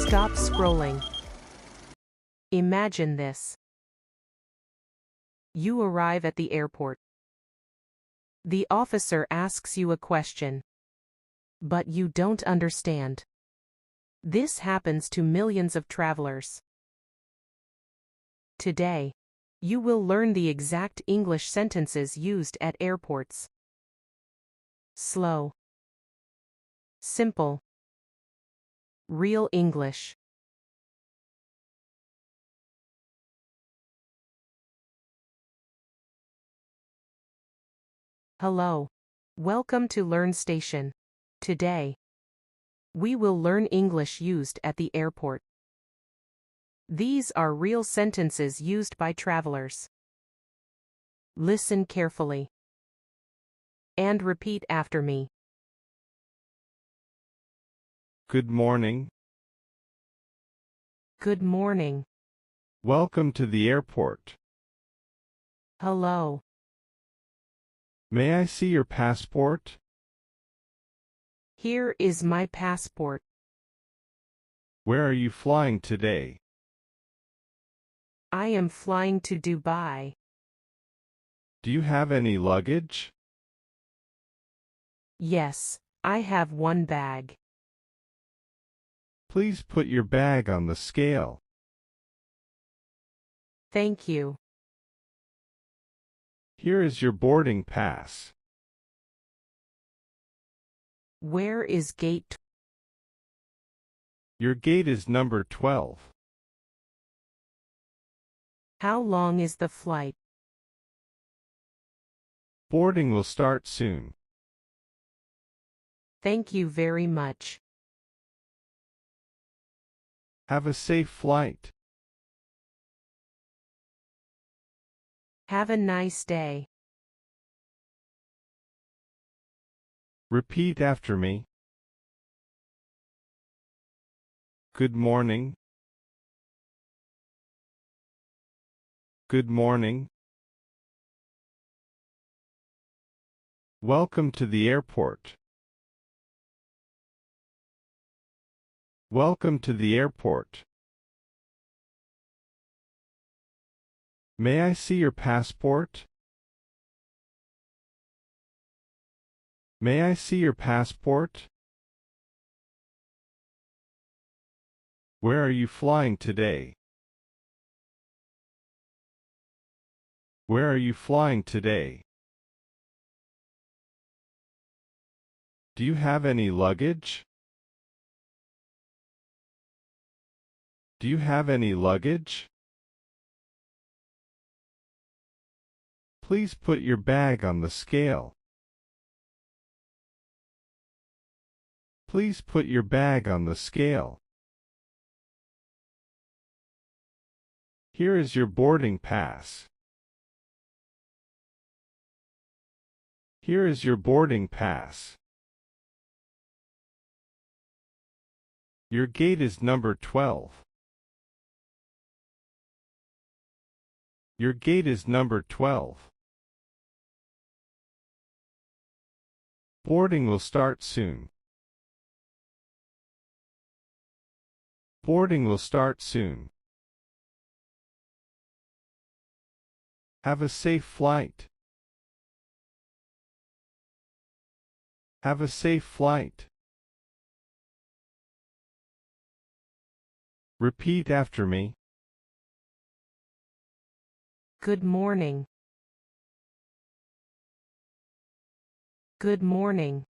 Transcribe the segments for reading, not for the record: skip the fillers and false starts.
Stop scrolling. Imagine this. You arrive at the airport. The officer asks you a question, but you don't understand. This happens to millions of travelers. Today, you will learn the exact English sentences used at airports. Slow. Simple. Real English. Hello. Welcome to Learn Station. Today, we will learn English used at the airport. These are real sentences used by travelers. Listen carefully and repeat after me. Good morning. Good morning. Welcome to the airport. Hello. May I see your passport? Here is my passport. Where are you flying today? I am flying to Dubai. Do you have any luggage? Yes, I have one bag. Please put your bag on the scale. Thank you. Here is your boarding pass. Where is gate? Your gate is number 12. How long is the flight? Boarding will start soon. Thank you very much. Have a safe flight. Have a nice day. Repeat after me. Good morning. Good morning. Welcome to the airport. Welcome to the airport. May I see your passport? May I see your passport? Where are you flying today? Where are you flying today? Do you have any luggage? Do you have any luggage? Please put your bag on the scale. Please put your bag on the scale. Here is your boarding pass. Here is your boarding pass. Your gate is number 12. Your gate is number 12. Boarding will start soon. Boarding will start soon. Have a safe flight. Have a safe flight. Repeat after me. Good morning. Good morning.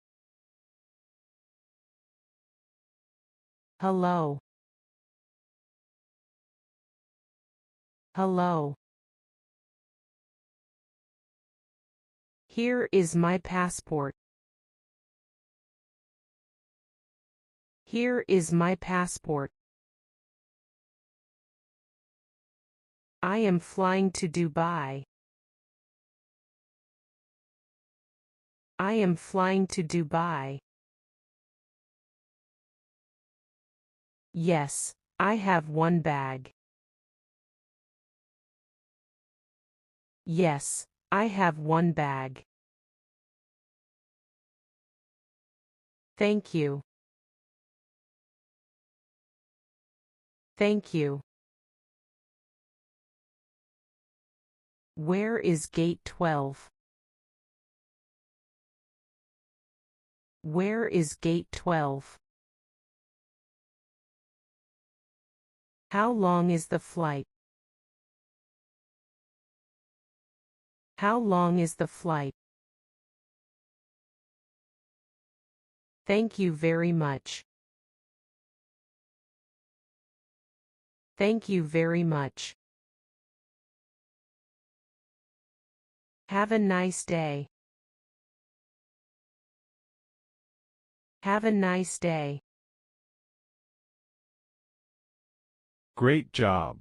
Hello. Hello. Here is my passport. Here is my passport. I am flying to Dubai. I am flying to Dubai. Yes, I have one bag. Yes, I have one bag. Thank you. Thank you. Where is gate 12? Where is gate 12? How long is the flight? How long is the flight? Thank you very much. Thank you very much. Have a nice day. Have a nice day. Great job.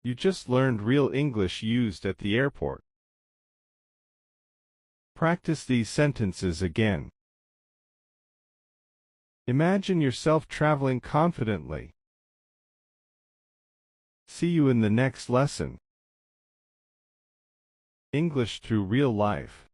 You just learned real English used at the airport. Practice these sentences again. Imagine yourself traveling confidently. See you in the next lesson. English through real life.